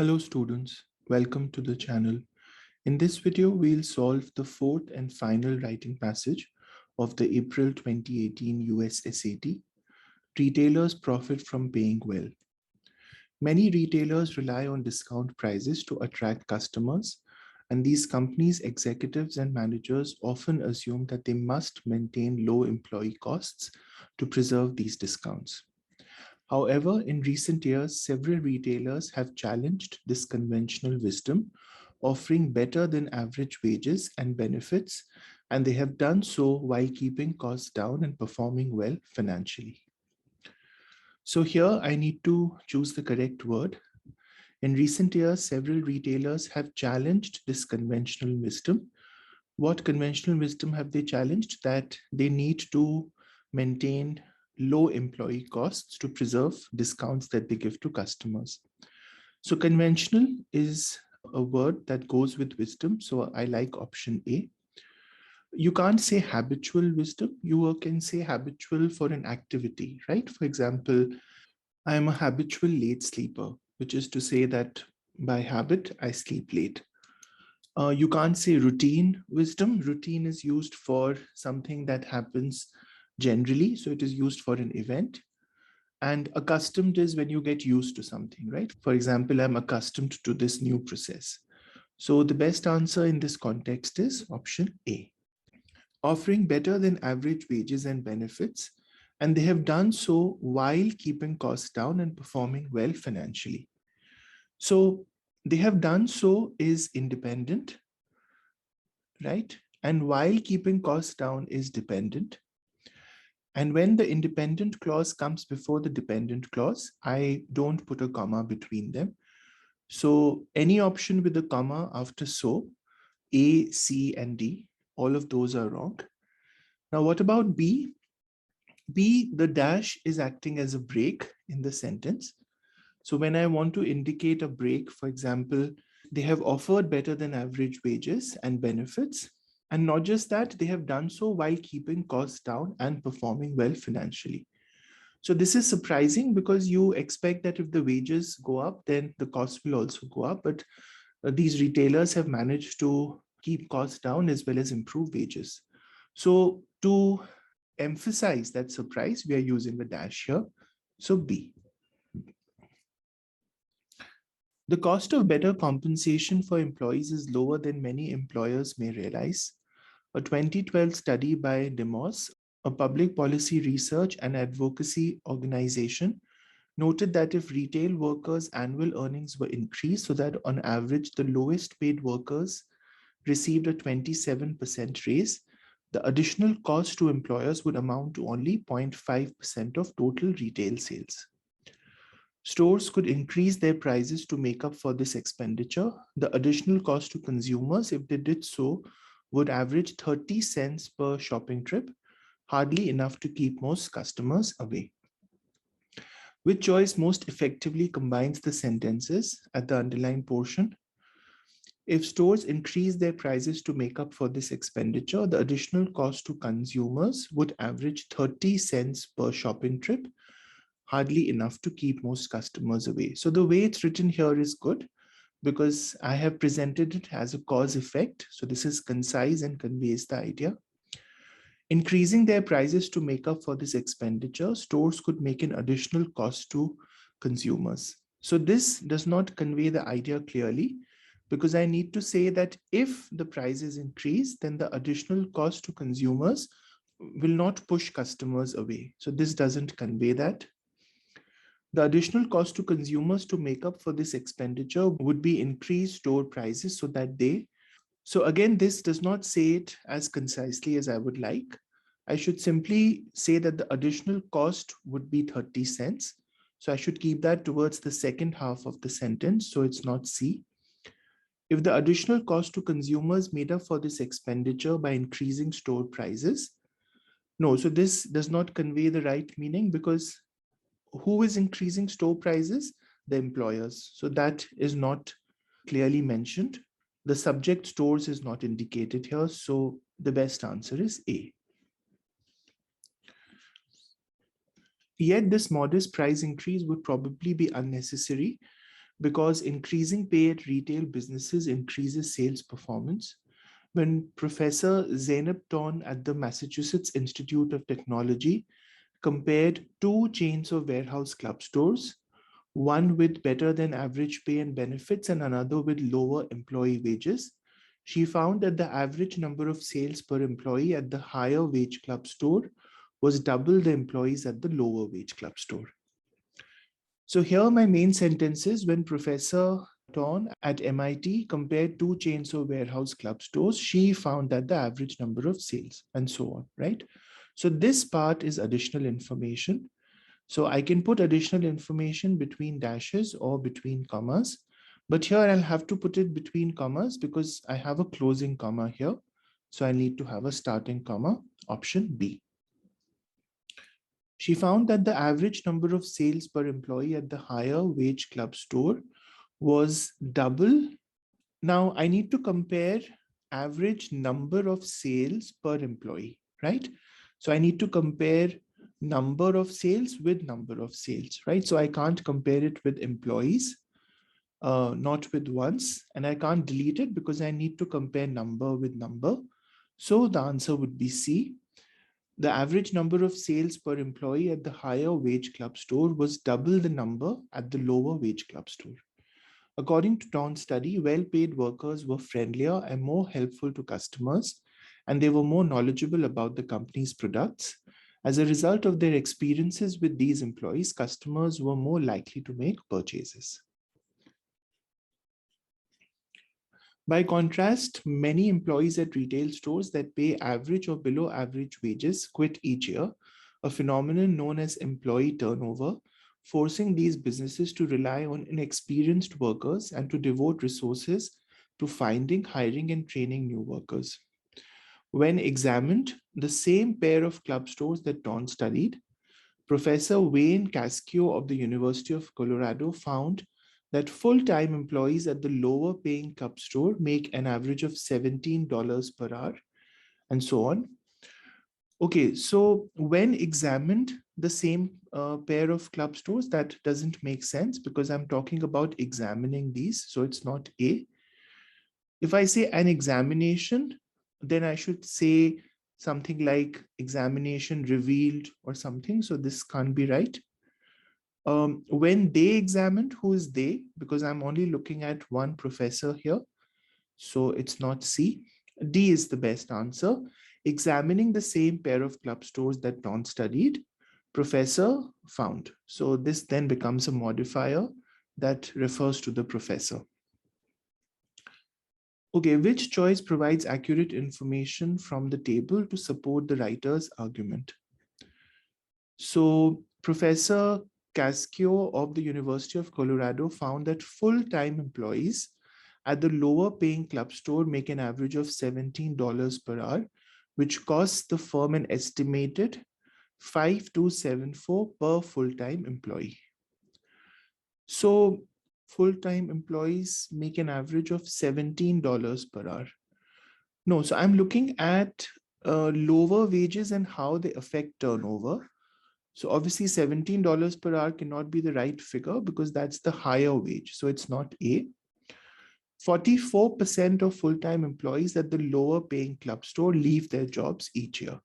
Hello students, welcome to the channel. In this video, we'll solve the fourth and final writing passage of the April 2018 US SAT. Retailers profit from paying well. Many retailers rely on discount prices to attract customers, and these companies' executives and managers often assume that they must maintain low employee costs to preserve these discounts. However, in recent years, several retailers have challenged this conventional wisdom, offering better than average wages and benefits, and they have done so while keeping costs down and performing well financially. So here I need to choose the correct word. In recent years, several retailers have challenged this conventional wisdom. What conventional wisdom have they challenged? That they need to maintain low employee costs to preserve discounts that they give to customers. So conventional is a word that goes with wisdom. So I like option A. You can't say habitual wisdom. You can say habitual for an activity, right? For example, I am a habitual late sleeper, which is to say that by habit, I sleep late. You can't say routine wisdom. Routine is used for something that happens generally. So it is used for an event. And accustomed is when you get used to something, right? For example, I'm accustomed to this new process. So the best answer in this context is option A. Offering better than average wages and benefits, and they have done so while keeping costs down and performing well financially. So they have done so is independent, right? And while keeping costs down is dependent. And when the independent clause comes before the dependent clause, I don't put a comma between them. So any option with a comma after so, A, C, and D, all of those are wrong. Now, what about B? B, the dash is acting as a break in the sentence. So when I want to indicate a break, for example, they have offered better than average wages and benefits. And not just that, they have done so while keeping costs down and performing well financially. So this is surprising because you expect that if the wages go up, then the costs will also go up. But these retailers have managed to keep costs down as well as improve wages. So to emphasize that surprise, we are using the dash here. So B. The cost of better compensation for employees is lower than many employers may realize. A 2012 study by Demos, a public policy research and advocacy organization, noted that if retail workers' annual earnings were increased so that on average the lowest paid workers received a 27% raise, the additional cost to employers would amount to only 0.5% of total retail sales. Stores could increase their prices to make up for this expenditure. The additional cost to consumers, if they did so, would average 30 cents per shopping trip, hardly enough to keep most customers away. Which choice most effectively combines the sentences at the underlined portion? If stores increase their prices to make up for this expenditure, the additional cost to consumers would average 30 cents per shopping trip, hardly enough to keep most customers away. So the way it's written here is good because I have presented it as a cause effect. So this is concise and conveys the idea. Increasing their prices to make up for this expenditure, stores could make an additional cost to consumers. So this does not convey the idea clearly because I need to say that if the prices increase, then the additional cost to consumers will not push customers away. So this doesn't convey that. The additional cost to consumers to make up for this expenditure would be increased store prices so that they, so again, this does not say it as concisely as I would like. I should simply say that the additional cost would be 30 cents. So I should keep that towards the second half of the sentence. So it's not C. If the additional cost to consumers made up for this expenditure by increasing store prices, no, so this does not convey the right meaning because who is increasing store prices? The employers. So that is not clearly mentioned. The subject stores is not indicated here. So the best answer is A. Yet this modest price increase would probably be unnecessary because increasing pay at retail businesses increases sales performance. When Professor Zeynep Ton at the Massachusetts Institute of Technology compared two chains of warehouse club stores, one with better than average pay and benefits and another with lower employee wages, she found that the average number of sales per employee at the higher wage club store was double the employees at the lower wage club store. So here my main sentence is, when Professor Ton at MIT compared two chains of warehouse club stores, she found that the average number of sales and so on, right? So this part is additional information. So I can put additional information between dashes or between commas, but here I'll have to put it between commas because I have a closing comma here. So I need to have a starting comma, option B. She found that the average number of sales per employee at the higher wage club store was double. Now I need to compare average number of sales per employee, right? So I need to compare number of sales with number of sales, right? So I can't compare it with employees, not with ones, and I can't delete it because I need to compare number with number. So the answer would be C. The average number of sales per employee at the higher wage club store was double the number at the lower wage club store. According to Ton's study, well-paid workers were friendlier and more helpful to customers, and they were more knowledgeable about the company's products. As a result of their experiences with these employees, customers were more likely to make purchases. By contrast, many employees at retail stores that pay average or below average wages quit each year, a phenomenon known as employee turnover, forcing these businesses to rely on inexperienced workers and to devote resources to finding, hiring, and training new workers. When examined, the same pair of club stores that Ton studied, Professor Wayne Cascio of the University of Colorado found that full-time employees at the lower paying club store make an average of $17 per hour, and so on. Okay, so when examined the same pair of club stores, that doesn't make sense because I'm talking about examining these, so it's not A. If I say an examination, then I should say something like examination revealed or something, so this can't be right. When they examined, who is they? Because I'm only looking at one professor here. So it's not C. D is the best answer. Examining the same pair of club stores that Ton studied, professor found. So this then becomes a modifier that refers to the professor. Okay, which choice provides accurate information from the table to support the writer's argument? So Professor Cascio of the University of Colorado found that full-time employees at the lower paying club store make an average of $17 per hour, which costs the firm an estimated $5,274 per full-time employee. So full-time employees make an average of $17 per hour. No, so I'm looking at lower wages and how they affect turnover. So obviously $17 per hour cannot be the right figure because that's the higher wage. So it's not A. 44% of full-time employees at the lower paying club store leave their jobs each year.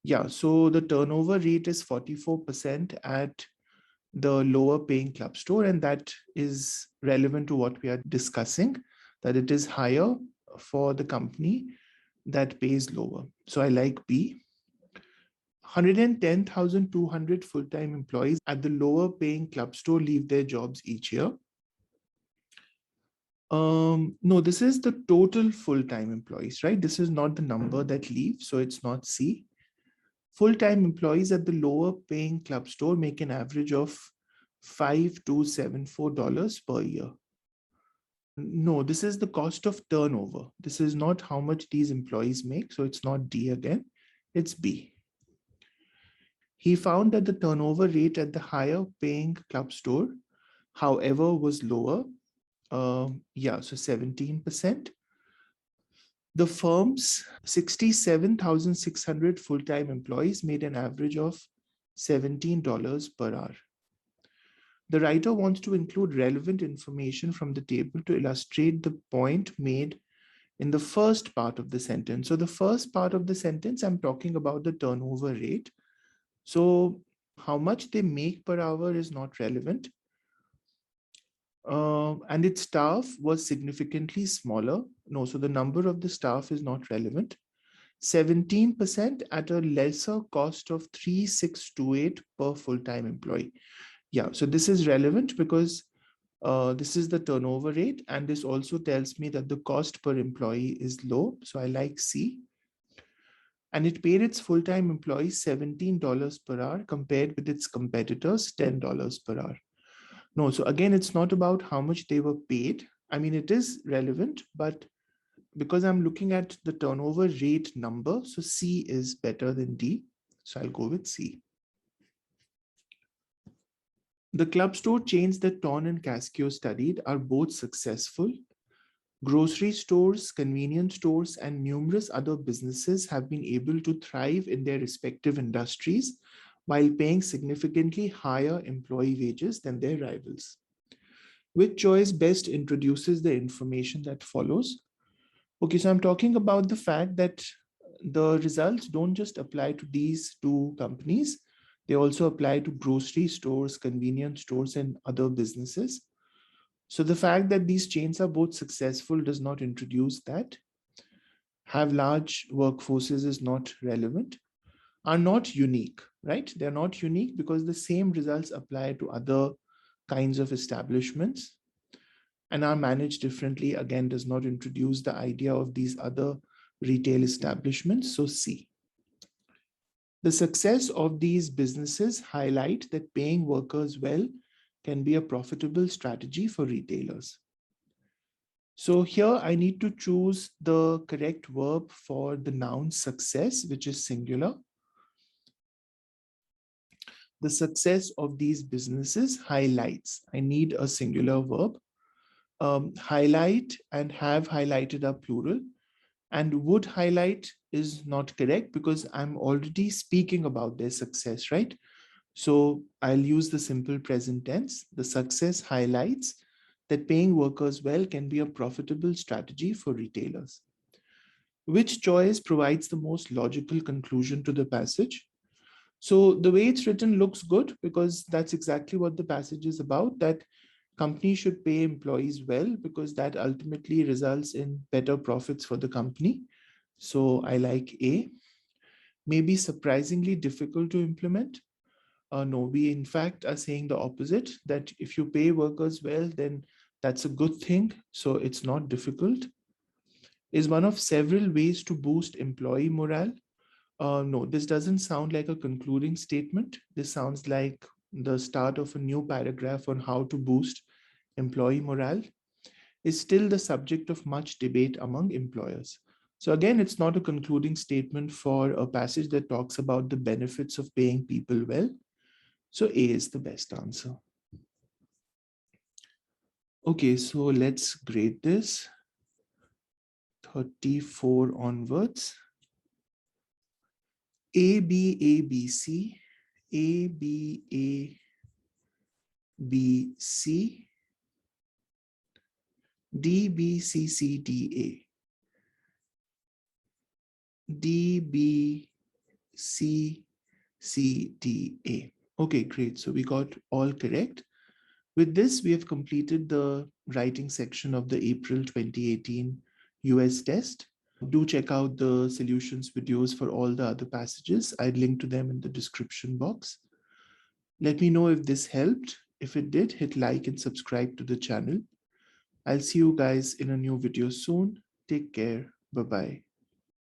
Yeah, so the turnover rate is 44% at the lower paying club store, and that is relevant to what we are discussing, that it is higher for the company that pays lower. So I like B. 110,200 full-time employees at the lower paying club store leave their jobs each year. No, this is the total full-time employees, right? This is not the number that leave, so it's not C. Full-time employees at the lower paying club store make an average of $5,274 per year. No, this is the cost of turnover. This is not how much these employees make, so it's not D again, it's B. He found that the turnover rate at the higher paying club store, however, was lower. Yeah, so 17%. The firm's 67,600 full-time employees made an average of $17 per hour. The writer wants to include relevant information from the table to illustrate the point made in the first part of the sentence. So the first part of the sentence, I'm talking about the turnover rate. So how much they make per hour is not relevant. And its staff was significantly smaller. No, so the number of the staff is not relevant. 17% at a lesser cost of 3,628 per full-time employee. Yeah, so this is relevant because this is the turnover rate, and this also tells me that the cost per employee is low. So I like C. And it paid its full-time employees $17 per hour compared with its competitors $10 per hour. No, so again, it's not about how much they were paid. I mean, it is relevant, but because I'm looking at the turnover rate number, so C is better than D. So I'll go with C. The club store chains that Thorne and Cascio studied are both successful. Grocery stores, convenience stores, and numerous other businesses have been able to thrive in their respective industries while paying significantly higher employee wages than their rivals. Which choice best introduces the information that follows? Okay, so I'm talking about the fact that the results don't just apply to these two companies. They also apply to grocery stores, convenience stores, and other businesses. So the fact that these chains are both successful does not introduce that. Have large workforces is not relevant. Are not unique, right? They're not unique because the same results apply to other kinds of establishments, and are managed differently, again, does not introduce the idea of these other retail establishments. So C. The success of these businesses highlight that paying workers well can be a profitable strategy for retailers. So here I need to choose the correct verb for the noun success, which is singular. The success of these businesses highlights. I need a singular verb. Highlight and have highlighted are plural, and would highlight is not correct because I'm already speaking about their success, right? So I'll use the simple present tense. The success highlights that paying workers well can be a profitable strategy for retailers. Which choice provides the most logical conclusion to the passage? So the way it's written looks good because that's exactly what the passage is about, that companies should pay employees well because that ultimately results in better profits for the company. So I like A. Maybe surprisingly difficult to implement. No, we in fact are saying the opposite, that if you pay workers well, then that's a good thing. So it's not difficult. Is one of several ways to boost employee morale. No, this doesn't sound like a concluding statement. This sounds like the start of a new paragraph on how to boost employee morale. Is still the subject of much debate among employers. So again, it's not a concluding statement for a passage that talks about the benefits of paying people well. So A is the best answer. Okay, so let's grade this. 34 onwards. A, B, A, B, C, A, B, A, B, C, D, B, C, C, D, A, D, B, C, C, D, A. Okay, great. So we got all correct. With this, we have completed the writing section of the April 2018 US test. Do check out the solutions videos for all the other passages. I'd link to them in the description box. Let me know if this helped. If it did, hit like and subscribe to the channel. I'll see you guys in a new video soon. Take care. Bye-bye.